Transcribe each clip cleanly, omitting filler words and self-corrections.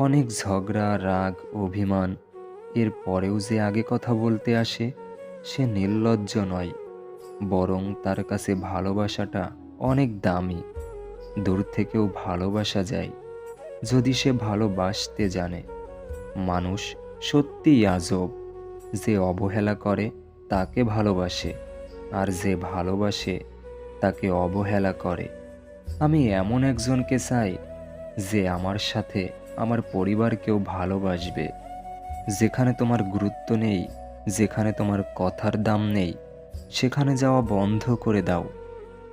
অনেক ঝগড়া, রাগ, অভিমান এর পরেও যে আগে কথা বলতে আসে সে নির্লজ্জ নয়, বরং তার কাছে ভালোবাসাটা অনেক দামি। দূর থেকেও ভালোবাসা যায় যদি সে ভালোবাসতে জানে। মানুষ সত্যিই আজব, যে অবহেলা করে তাকে ভালোবাসে, আর যে ভালোবাসে তাকে অবহেলা করে। আমি এমন একজনকে চাই যে আমার সাথে আমার পরিবারকেও ভালোবাসবে। যেখানে তোমার গুরুত্ব নেই, যেখানে তোমার কথার দাম নেই, সেখানে যাওয়া বন্ধ করে দাও।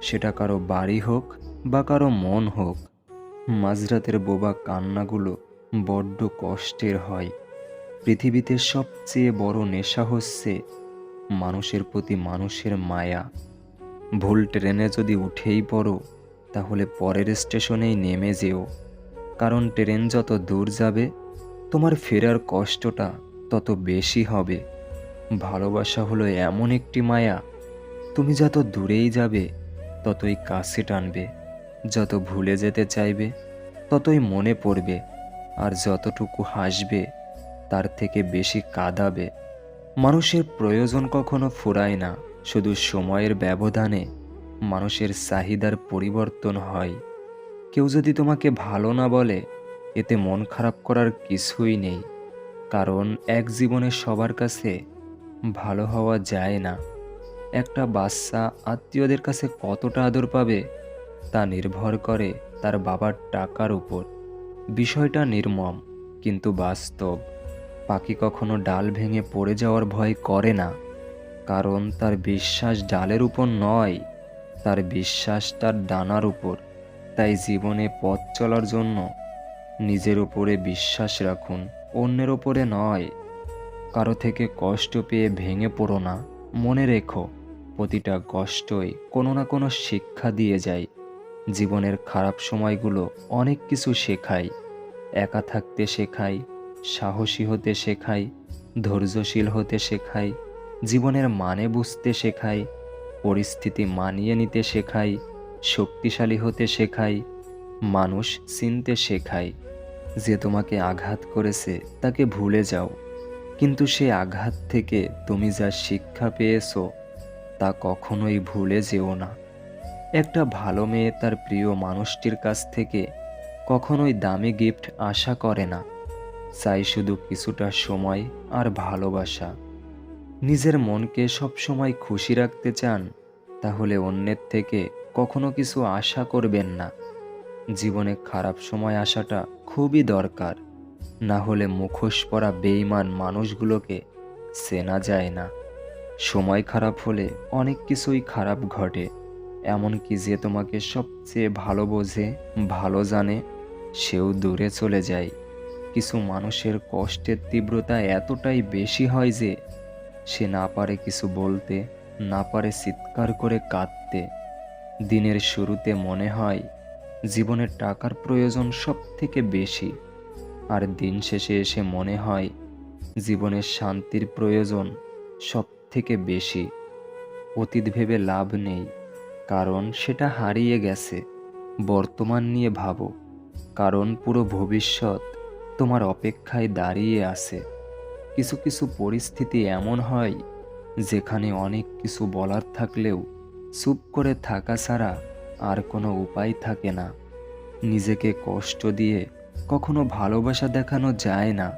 সেটা কারো বাড়ি হোক বা কারো মন হোক। মাঝরাতের বোবা কান্নাগুলো বড্ড কষ্টের হয়। পৃথিবীতে সবচেয়ে বড় নেশা হচ্ছে মানুষের প্রতি মানুষের মায়া। ভুল ট্রেনে যদি উঠেই পড়ো, তাহলে পরের স্টেশনেই নেমে যেও। কারণ ট্রেন যত দূর যাবে, তোমার ফেরার কষ্টটা তত বেশি হবে। ভালোবাসা হলো এমন একটি মায়া, তুমি যত দূরেই যাবে ততই কাছে টানবে। যত ভুলে যেতে চাইবে ততই মনে পড়বে। আর যতটুকু হাসবে তার থেকে বেশি কাঁদাবে। মানুষের প্রয়োজন কখনো ফুরায় না, শুধু সময়ের ব্যবধানে মানুষের চাহিদার পরিবর্তন হয়। কেউ যদি তোমাকে ভালো না বলে, এতে মন খারাপ করার কিছুই নেই। কারণ এক জীবনে সবার কাছে ভালো হওয়া যায় না। একটা বাচ্চা আত্মীয়দের কাছে কতটা আদর পাবে তা নির্ভর করে তার বাবার টাকার উপর। বিষয়টা নির্মম কিন্তু বাস্তব। পাখি কখনো ডাল ভেঙে পড়ে যাওয়ার ভয় করে না, কারণ তার বিশ্বাস ডালের উপর নয়, তার বিশ্বাস তার ডানার উপর। তাই জীবনে পথ চলার জন্য নিজের উপরে বিশ্বাস রাখুন, অন্যের উপরে নয়। কারো থেকে কষ্ট পেয়ে ভেঙে পড়ো না। মনে রেখো, প্রতিটা কষ্টই কোনো না কোনো শিক্ষা দিয়ে যায়। জীবনের খারাপ সময়গুলো অনেক কিছু শেখায়। একা থাকতে শেখায়, সাহসী হতে শেখায়, ধৈর্যশীল হতে শেখায়, জীবনের মানে বুঝতে শেখায়, পরিস্থিতি মানিয়ে নিতে শেখায়, শক্তিশালী হতে শেখায়, মানুষ চিনতে শেখায়। যে তোমাকে আঘাত করেছে তাকে ভুলে যাও, কিন্তু সে আঘাত থেকে তুমি যা শিক্ষা পেয়েছো তা কখনোই ভুলে যেও না। একটা ভালো মেয়ে তার প্রিয় মানুষটির কাছ থেকে কখনোই দামি গিফট আশা করে না, চাই শুধু কিছুটা সময় আর ভালোবাসা। নিজের মনকে সবসময় খুশি রাখতে চান, তাহলে অন্যের থেকে কখনো কিছু আশা করবেন না। জীবনে খারাপ সময় আসাটা খুবই দরকার, না হলে মুখোশ পরা বেঈমান মানুষগুলোকে চেনা যায় না। সময় খারাপ হলে অনেক কিছুই খারাপ ঘটে। এমনকি যে তোমাকে সবচেয়ে ভালো বোঝে, ভালো জানে, সেও দূরে চলে যায়। কিছু মানুষের কষ্টের তীব্রতা এতটাই বেশি হয় যে সে না পারে কিছু বলতে, না পারে চিৎকার করে কাঁদতে। দিনের শুরুতে মনে হয় জীবনের টাকার প্রয়োজন সব থেকে বেশি, আর দিন শেষে এসে মনে হয় জীবনের শান্তির প্রয়োজন সব থেকে বেশি। অতীত ভেবে লাভ নেই, কারণ সেটা হারিয়ে গেছে। বর্তমান নিয়ে ভাবো, কারণ পুরো ভবিষ্যৎ তোমার অপেক্ষায় দাঁড়িয়ে আছে। কিছু কিছু পরিস্থিতি এমন হয় যেখানে অনেক কিছু বলার থাকলেও চুপ করে থাকা ছাড়া আর কোনো উপায় থাকে না। নিজেকে কষ্ট দিয়ে কখনো ভালোবাসা দেখানো যায় না,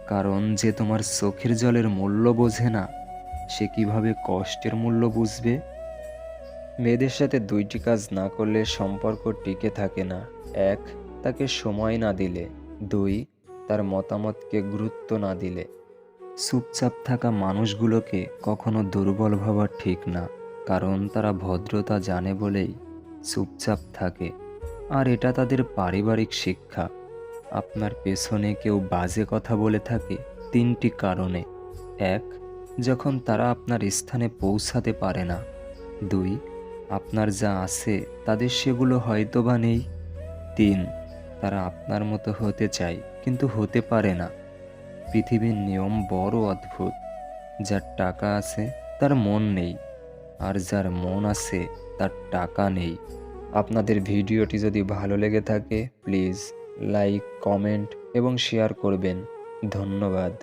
কারণ যে তোমার চোখের জলের মূল্য বোঝে না, সে কিভাবে কষ্টের মূল্য বুঝবে? মেয়েদের সাথে দুইটি কাজ না করলে সম্পর্ক টিকে থাকে না। এক, তাকে সময় না দিলে। দুই, তার মতামতকে গুরুত্ব না দিলে। চুপচাপ থাকা মানুষগুলোকে কখনো দুর্বল ভাবা ঠিক না, কারণ তারা ভদ্রতা জানে বলেই চুপচাপ থাকে। আর এটা তাদের পারিবারিক শিক্ষা। আপনার পেছনে কেউ বাজে কথা বলে থাকে তিনটি কারণে। এক, যখন তারা আপনার স্থানে পৌঁছাতে পারে না। দুই, আপনার যা আছে তাদের সেগুলো হয়তোবা নেই। তিন, তারা আপনার মতো হতে চায় কিন্তু হতে পারে না। পৃথিবীর নিয়ম বড় অদ্ভুত। যার টাকা আছে তার মন নেই, আর যার মন আছে তার টাকা নেই। আপনাদের ভিডিওটি যদি ভালো লেগে থাকে প্লিজ লাইক, কমেন্ট এবং শেয়ার করবেন। ধন্যবাদ।